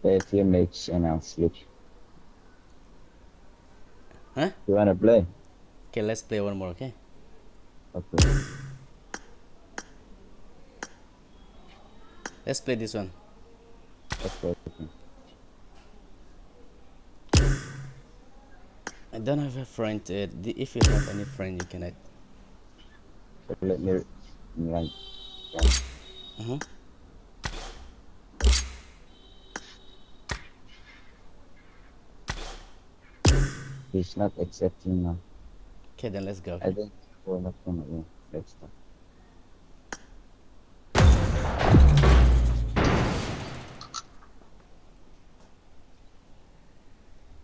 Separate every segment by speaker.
Speaker 1: Play a few mates and I'll sleep.
Speaker 2: Huh?
Speaker 1: You wanna play?
Speaker 2: Okay, let's play one more, okay?
Speaker 1: Okay.
Speaker 2: Let's play this one.
Speaker 1: Okay. Okay.
Speaker 2: I don't have a friend. If you have any friend, you can add.
Speaker 1: So let me like
Speaker 2: Uh-huh.
Speaker 1: he's not accepting now.
Speaker 2: Okay, then let's go,
Speaker 1: I
Speaker 2: okay?
Speaker 1: think we're not gonna win. Let's start.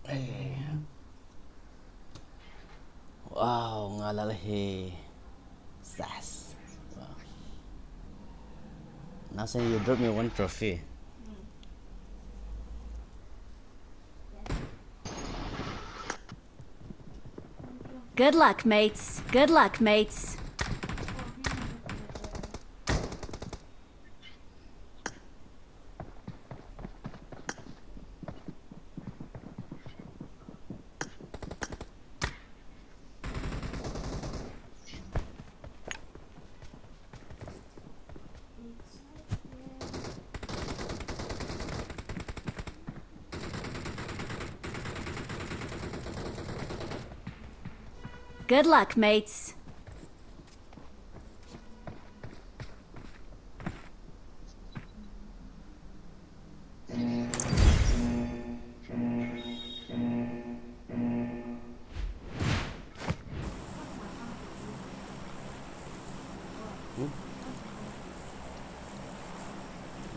Speaker 2: Hey. Wow, ngalalahi. Sas. Wow. Now say you dropped me one trophy.
Speaker 3: Good luck, mates. Good luck, mates. Good luck, mates.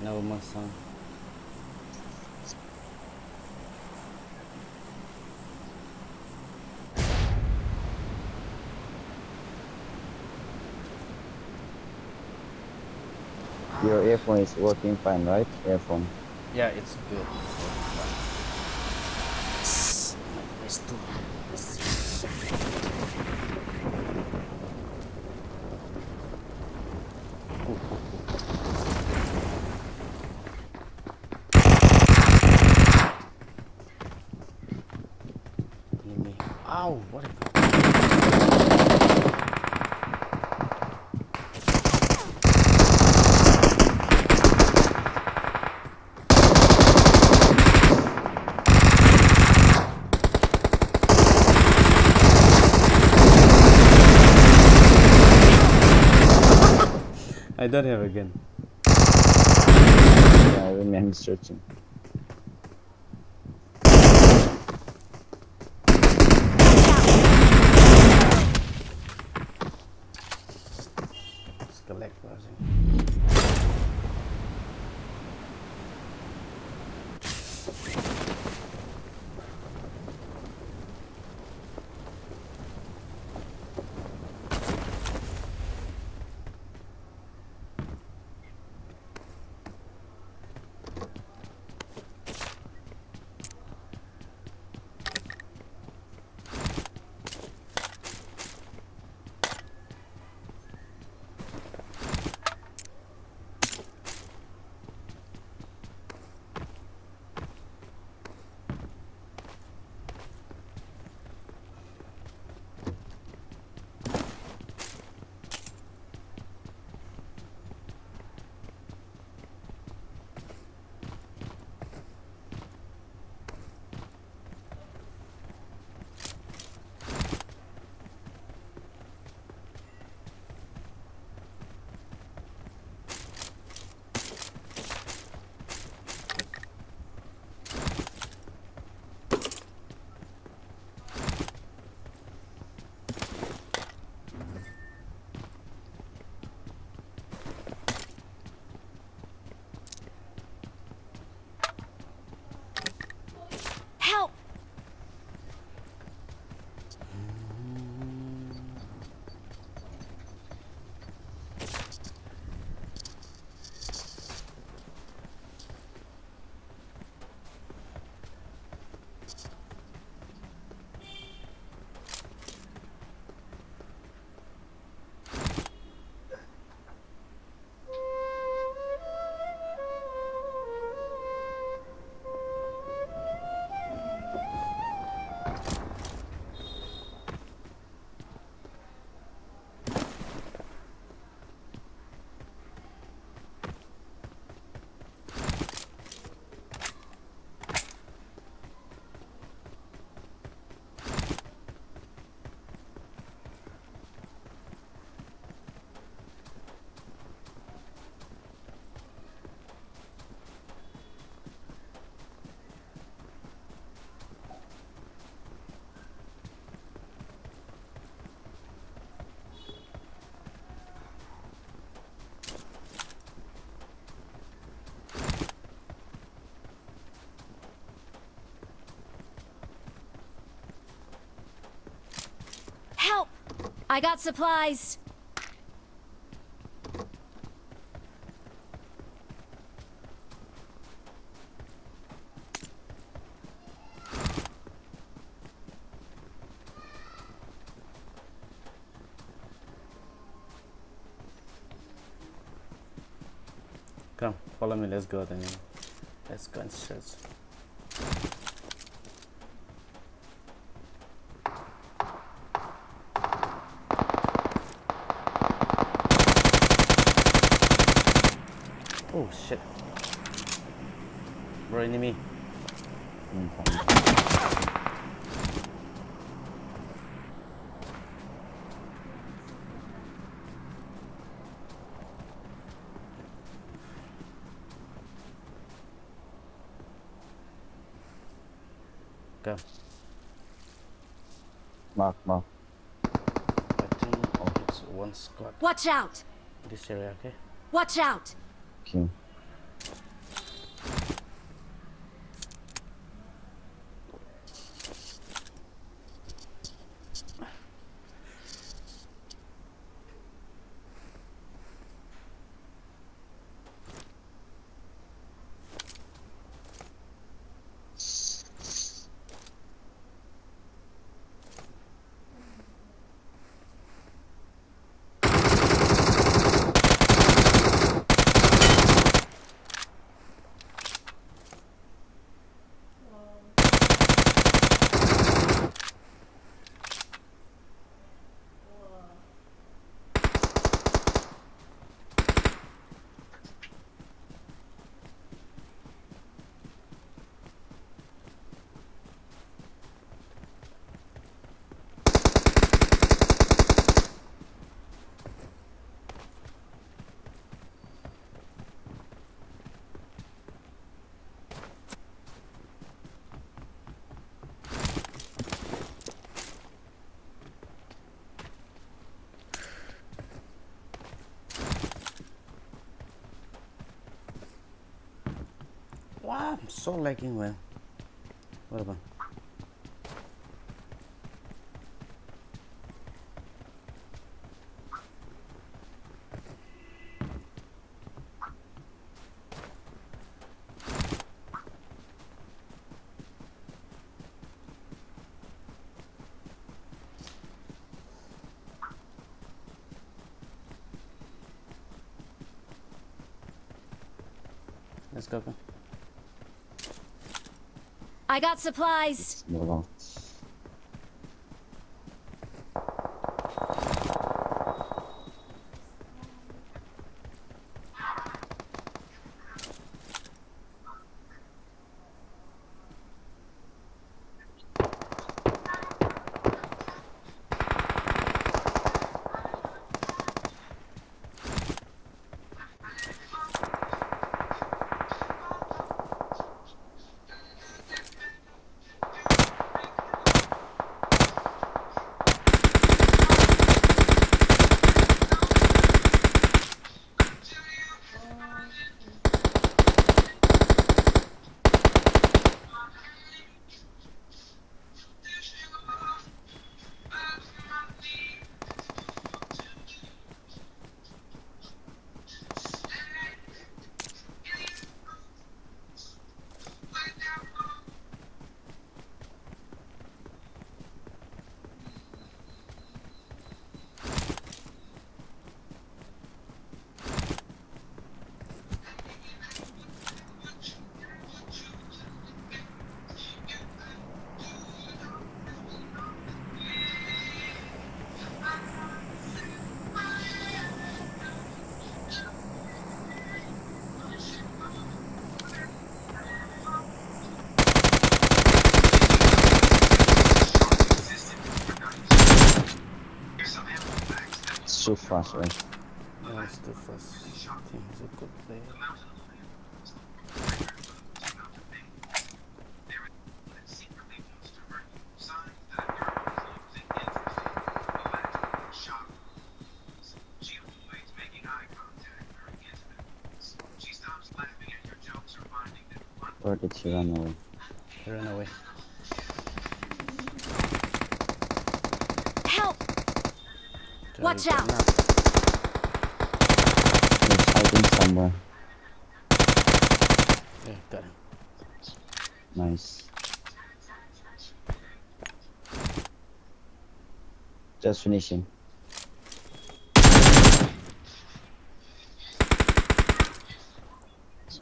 Speaker 2: No more song.
Speaker 1: Your earphone is working fine, right? Earphone.
Speaker 2: Yeah, it's good. My voice too. Enemy. Ow! What? I don't have a gun.
Speaker 1: Yeah, I remember searching.
Speaker 2: Let's collect first.
Speaker 3: I got supplies.
Speaker 2: Come, follow me. Let's go then. Let's go and search. Oh shit. Bro, enemy. Go.
Speaker 1: Mark.
Speaker 2: I think it's one squad.
Speaker 3: Watch out.
Speaker 2: This area, okay?
Speaker 3: Watch out.
Speaker 1: Okay.
Speaker 2: Wow, I'm so lagging, man. What about? Let's go.
Speaker 3: I got supplies.
Speaker 1: Move on. It's too fast, right?
Speaker 2: Yeah, it's too fast. I think he's a good player.
Speaker 1: Or did she run away?
Speaker 2: He ran away.
Speaker 3: Help. Watch out!
Speaker 1: He's hiding somewhere.
Speaker 2: Yeah, got him.
Speaker 1: Nice. Just finishing.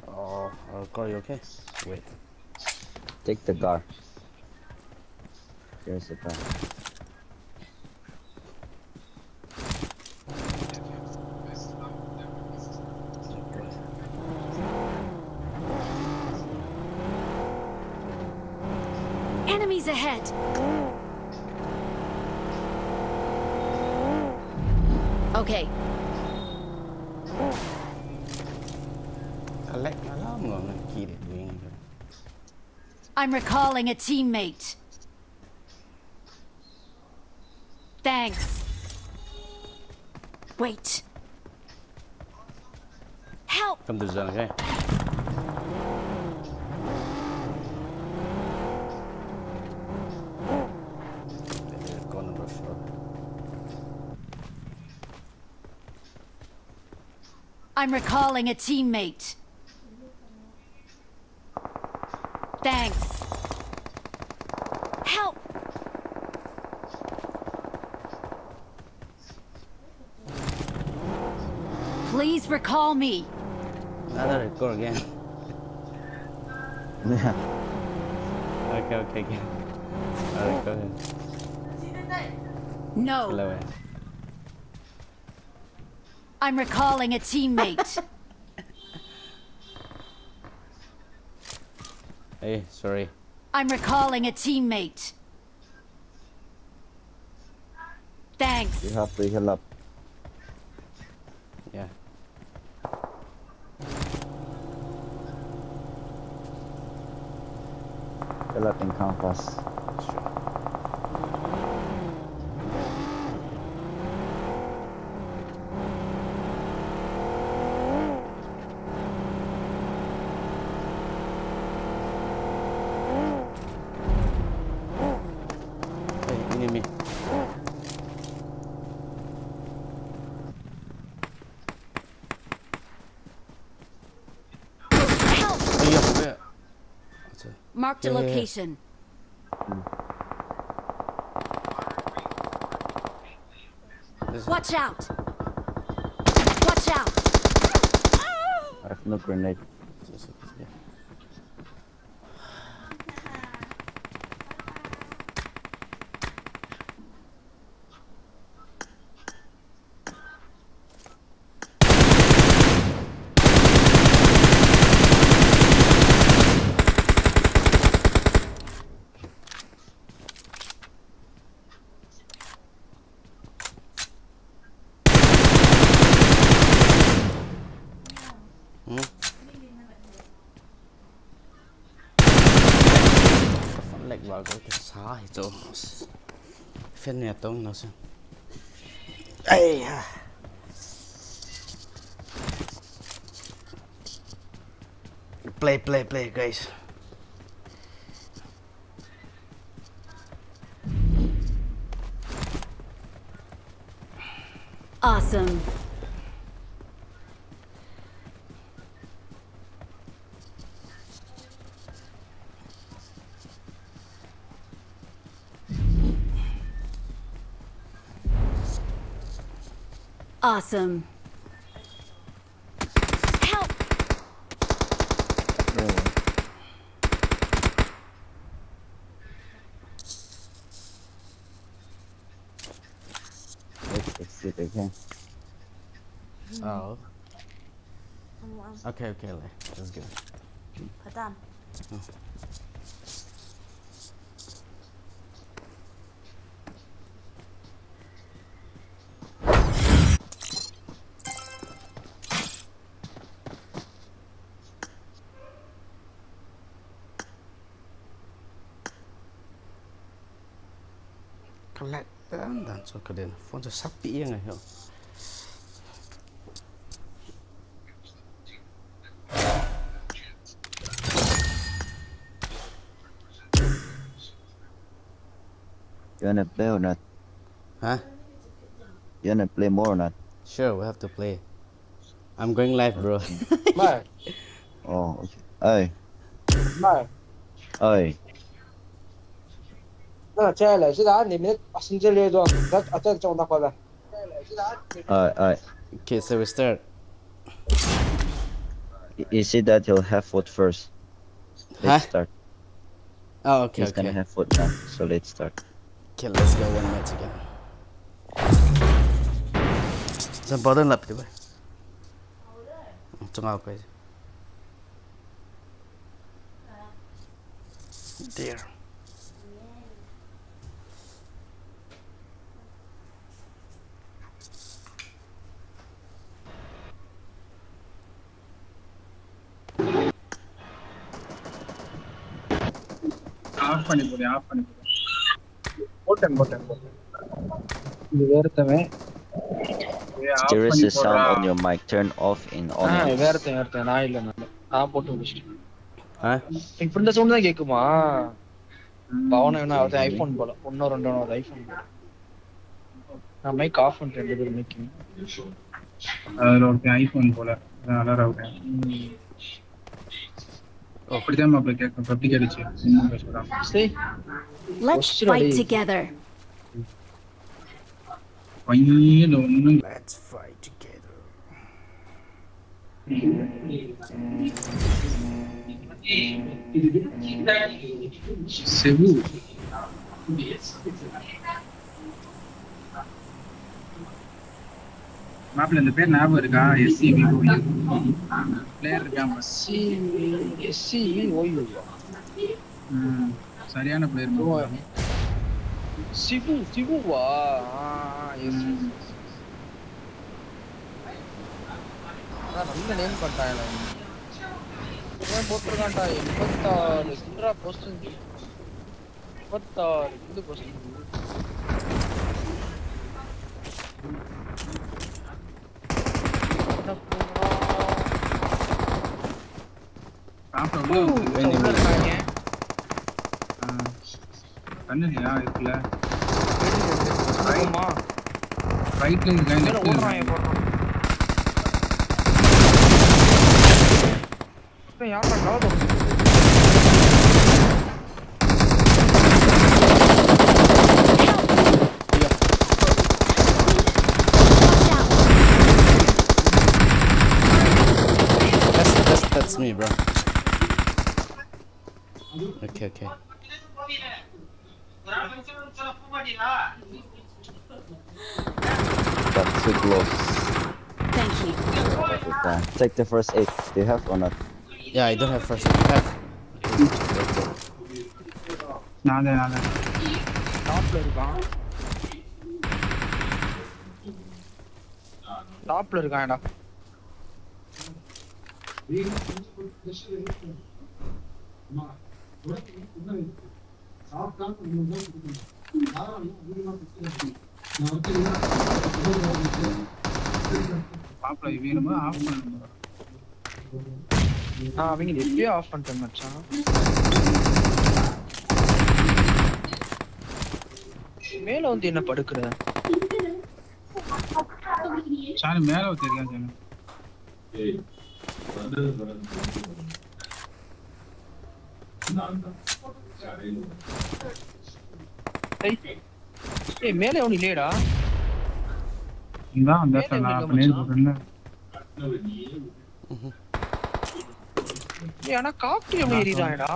Speaker 2: Oh, car, you okay? Wait.
Speaker 1: Take the car. Here's the car.
Speaker 3: Enemies ahead! Okay. I'm recalling a teammate. Thanks. Wait. Help!
Speaker 2: Come to the zone, okay? Corner rush shot.
Speaker 3: I'm recalling a teammate. Thanks. Help! Please recall me.
Speaker 2: Another record again.
Speaker 1: Yeah.
Speaker 2: Okay. Alright, go ahead.
Speaker 3: No.
Speaker 2: Hello.
Speaker 3: I'm recalling a teammate.
Speaker 2: Hey, sorry.
Speaker 3: I'm recalling a teammate. Thanks.
Speaker 1: You have to heal up.
Speaker 2: Yeah.
Speaker 1: Heal up in compass.
Speaker 2: Sure. Hey, enemy.
Speaker 3: Help!
Speaker 2: Hey, yeah. What's it?
Speaker 3: Marked a
Speaker 2: Yeah.
Speaker 3: location.
Speaker 2: This
Speaker 3: Watch out! Watch out!
Speaker 1: I have no grenade.
Speaker 2: yeah. Phản lệch vào cái xá thì chỗ phiên nhà tông nó xem. Ây à. Play guys.
Speaker 3: Awesome. Awesome. Help!
Speaker 1: Let's exit again.
Speaker 2: Oh. Okay, let's go.
Speaker 4: พระจันทร์
Speaker 2: Collect dan so keden. Phone sa sapi yang ayo.
Speaker 1: You wanna build or not?
Speaker 2: Hả?
Speaker 1: You wanna play more or not?
Speaker 2: Sure, we have to play. I'm going live, bro.
Speaker 1: Okay.
Speaker 4: Mai,
Speaker 1: Oh, okay. Ơi,
Speaker 4: Mai.
Speaker 1: ơi.
Speaker 4: Na chơi lại chứ đã, niệm xin chơi liền rồi. Rất ở trên trong đó coi về.
Speaker 1: Ơi.
Speaker 2: Okay, so we start.
Speaker 1: You see that he'll have food first.
Speaker 2: Huh?
Speaker 1: Let's start.
Speaker 2: Oh, okay,
Speaker 1: He's gonna
Speaker 2: okay.
Speaker 1: have food now. So let's start.
Speaker 2: Okay, let's go 1 match again. Sen badan lap diba? Tunga ko. There.
Speaker 5: Off பண்ணி போடு போட்டேன் இது வேறத்தவன்
Speaker 1: There is a sound on your mic. Turn off in on.
Speaker 5: வேறத்தவன் நான் இல்ல நான் போட்டு முடிச்சிட்டேன்
Speaker 4: இப்ப இந்த சவுண்ட் தான் கேக்குமா? பவன என்ன அது ஐபோன் போல. ஒண்ணோ ரெண்டோ அது ஐபோன். நான் மைக் ஆஃப் பண்ணிட்டேன் ரெண்டு பேரும் மைக்கிங்.
Speaker 5: அதுல ஒரு ஐபோன் போல அலற விட்டேன். அப்படிதான் மாப்ள கேட்கும் பப்ளிக் அடிச்சு
Speaker 4: சரி
Speaker 3: Let's fight together.
Speaker 5: பையன் ஒண்ணு
Speaker 2: Let's fight together.
Speaker 5: செவு மாப்ள இந்த பேர் ஞாபகம் இருக்கா? எஸ்சிவி பிளேயர் இருக்காம
Speaker 4: எஸ்சி ஓய்வு.
Speaker 5: சரியான பிளேயர்
Speaker 4: சிவுவா? எஸ். நல்ல நேம் பண்ணிட்டாங்க. இவன் போட்டிருக்கான்டா 86 சின்ரா போஸ்ட் 86 இந்த போஸ்ட்.
Speaker 5: கண்ணுலையா இருக்குல்ல
Speaker 4: ஆமா
Speaker 5: ரைட்ல இருக்காங்க
Speaker 4: ஓடுறான் போடுறான். யாரா காலோ
Speaker 2: That's me, bro. Okay.
Speaker 1: That's too close.
Speaker 3: Thank you.
Speaker 1: Take the first aid. Do you have or not?
Speaker 2: Yeah, I don't have first aid. You have?
Speaker 5: நானே
Speaker 4: டாப்ல இருக்கான். டாப்ல இருக்கான்டா.
Speaker 5: மாப்ள வேணுமா ஆஃப் பண்ணுங்க.
Speaker 4: அவங்க எப்படியே ஆஃப் பண்ணிட்டேன் மச்சான். மேல வந்து என்ன படுக்குற?
Speaker 5: சாரு மேல தெரியாது சாரு.
Speaker 4: ஏய் மேல ஒண்ணு இல்லையடா.
Speaker 5: இந்தா அந்த நான் நேர் போறேன்ல.
Speaker 4: ஏய் انا காப்டி எவ்வளவு ஏறிறான்டா.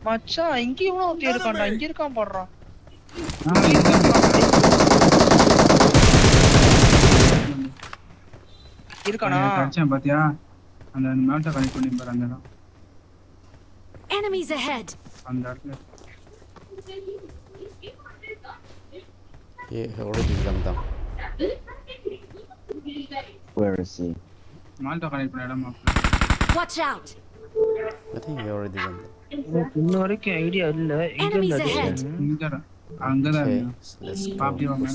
Speaker 4: மச்சான் இங்க இவனோ ஒருத்தன் இருக்கான்டா. இங்க இருக்கான் பாடுறான். இருக்கானா?
Speaker 5: கட்சன் பாத்தியா? அந்த மேட்ட கனெக்ட் பண்ணி பாரு அந்த இடம்.
Speaker 3: Enemies ahead.
Speaker 5: அந்த இடத்துல.
Speaker 2: Yeah, already jumped down.
Speaker 1: Where is he?
Speaker 5: மால்ட்ட கனெக்ட் பண்ண இடம் மாப்ள.
Speaker 3: Watch out.
Speaker 2: I think he already jumped down.
Speaker 4: இன்ன வரைக்கும் ஐடியா இல்ல.
Speaker 3: Enemies ahead.
Speaker 5: இங்கடா. அங்கதான்.
Speaker 2: Okay, so let's go.
Speaker 5: பாப்பி வாங்க.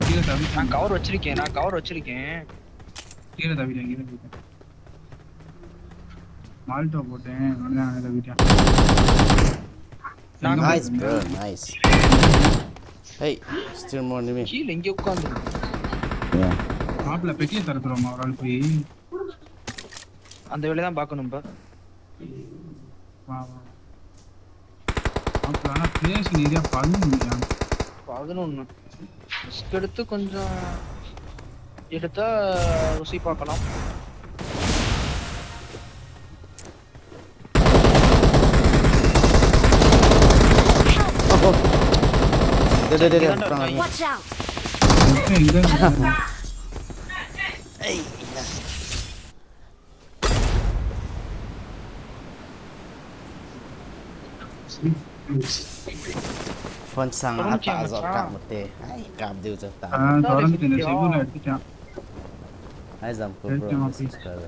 Speaker 5: கீழ தவி.
Speaker 4: நான் கவர் வச்சிருக்கேன்.
Speaker 5: கீழ தவிட்டேன். மால்ட்ட போட்டேன். அதான் தவிட்டேன்.
Speaker 2: Nice, bro. Nice. Hey, still more enemy.
Speaker 4: கீழ இங்க உட்கார்ந்து
Speaker 1: Yeah.
Speaker 5: மாப்பிள்ள பெட்டியை திறக்கிறோமா ஒரு ஆள் போய்
Speaker 4: அந்த வேலையை தான் பார்க்கணும் இப்ப.
Speaker 5: வா வா மாப்பிள்ள ஆனா பிளேஸ் ஏரியா
Speaker 4: 11 ரிஸ்க் எடுத்து கொஞ்சம் எடுத்தா ருசி பார்க்கலாம்.
Speaker 3: Watch out!
Speaker 5: எங்க
Speaker 2: Hey. Phone sang apa azok kap mete. Hai, kap dia je tak.
Speaker 5: தொடர்ந்து இந்த செகுல எடுத்துட்டான்
Speaker 2: Hai Zampo bro. Subscriber.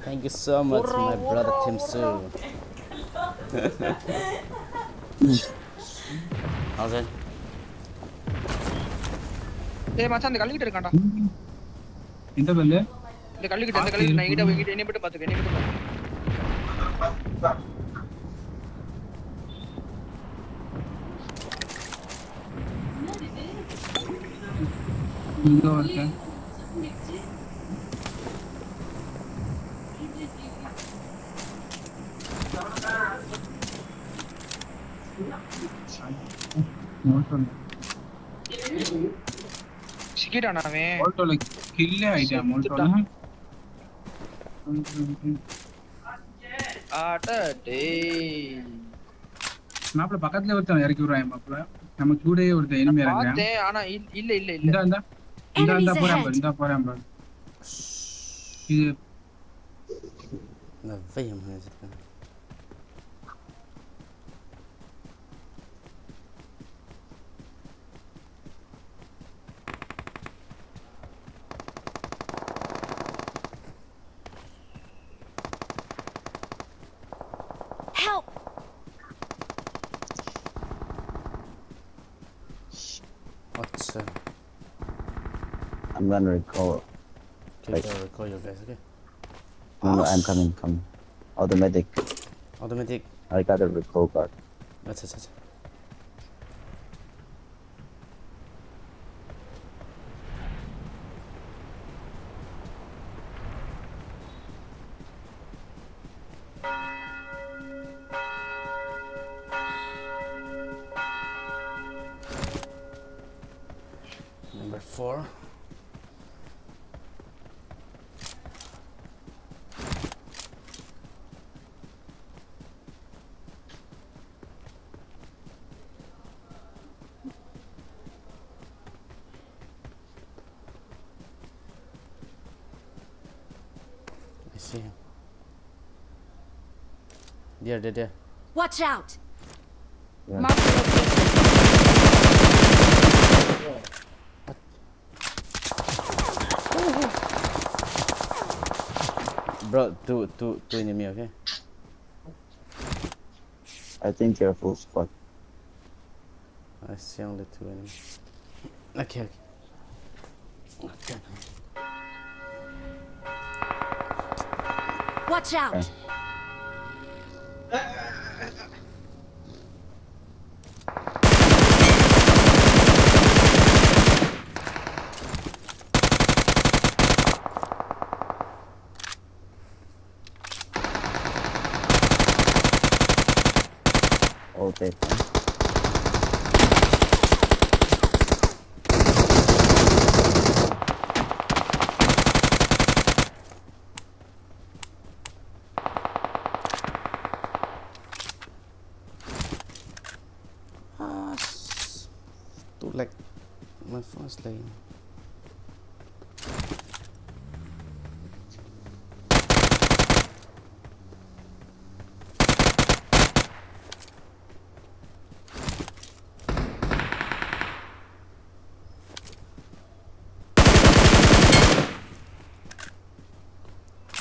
Speaker 2: Thank you so much my brother Tim Su. How's it?
Speaker 4: டேய் மச்சான் அந்த கல்லுகிட்ட இருக்கான்டா.
Speaker 5: இந்த பல்லு
Speaker 4: இந்த கல்லுகிட்ட நான் இங்கிட்ட என்னை மட்டும் பாத்துக்க என்னை மட்டும் பாத்துக்க.
Speaker 5: இங்க ஒருத்தன்
Speaker 4: சிக்கிட்டானா அவன்?
Speaker 5: மோல்டோல கில்லே ஆயிட்டா மோல்டோல
Speaker 4: ஆட்ட டேய்
Speaker 5: மாப்பிள்ள பக்கத்துல ஒருத்தன் இறக்கி விடுறான் மாப்பிள்ள நம்ம கூடயே ஒருத்தன் எனிமி இறங்குறான்
Speaker 4: பார்த்தேன் ஆனா இல்ல
Speaker 5: இந்த போறேன் பாரு இது
Speaker 2: Na vem, mas.
Speaker 3: Help!
Speaker 2: What's
Speaker 1: I'm gonna recall.
Speaker 2: okay, recall you guys, okay?
Speaker 1: No, I'm coming. Automatic.
Speaker 2: Automatic.
Speaker 1: I got a recall card.
Speaker 2: That's. Number 4. I see him. There.
Speaker 3: Watch out!
Speaker 1: Yeah.
Speaker 3: Mark the location.
Speaker 2: Bro, two enemy, okay?
Speaker 1: I think you're full squad.
Speaker 2: I see only 2 enemy. Okay.
Speaker 3: Watch out!
Speaker 1: Okay. Okay.
Speaker 2: To like my first lane.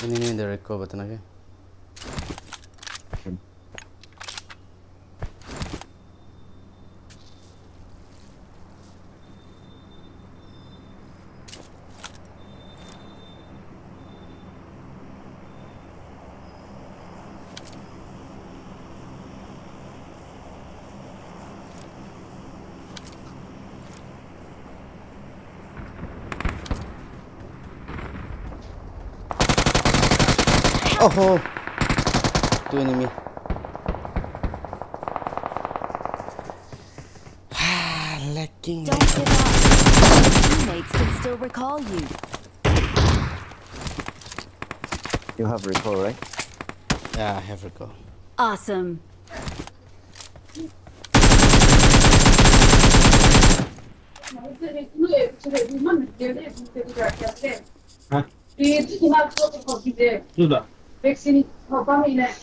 Speaker 2: Enemy in the recall button, okay? Oh, two enemy. Lacking.
Speaker 3: Don't give up. Teammates can still recall you.
Speaker 1: You have recall, right?
Speaker 2: Yeah, I have recall.
Speaker 3: Awesome.
Speaker 4: 누다.
Speaker 6: 백신이 밤이네.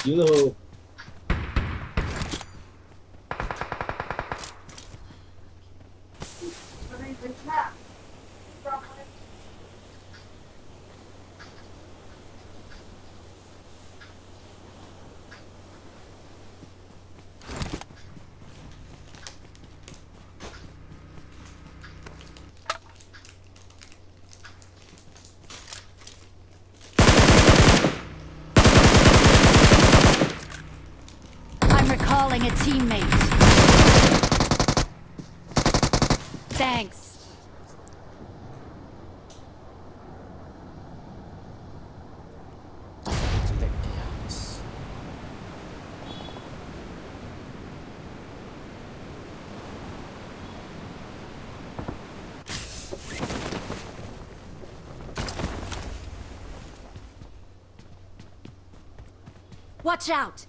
Speaker 4: 이거.
Speaker 3: I'm recalling a teammate. Thanks. Watch out!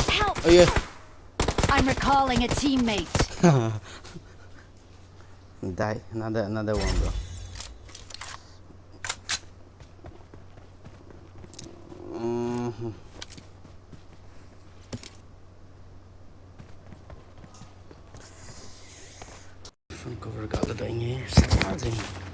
Speaker 3: Help!
Speaker 2: Oh yeah.
Speaker 3: I'm recalling a teammate.
Speaker 2: Die. Another one, bro. Phone cover got the dang ass.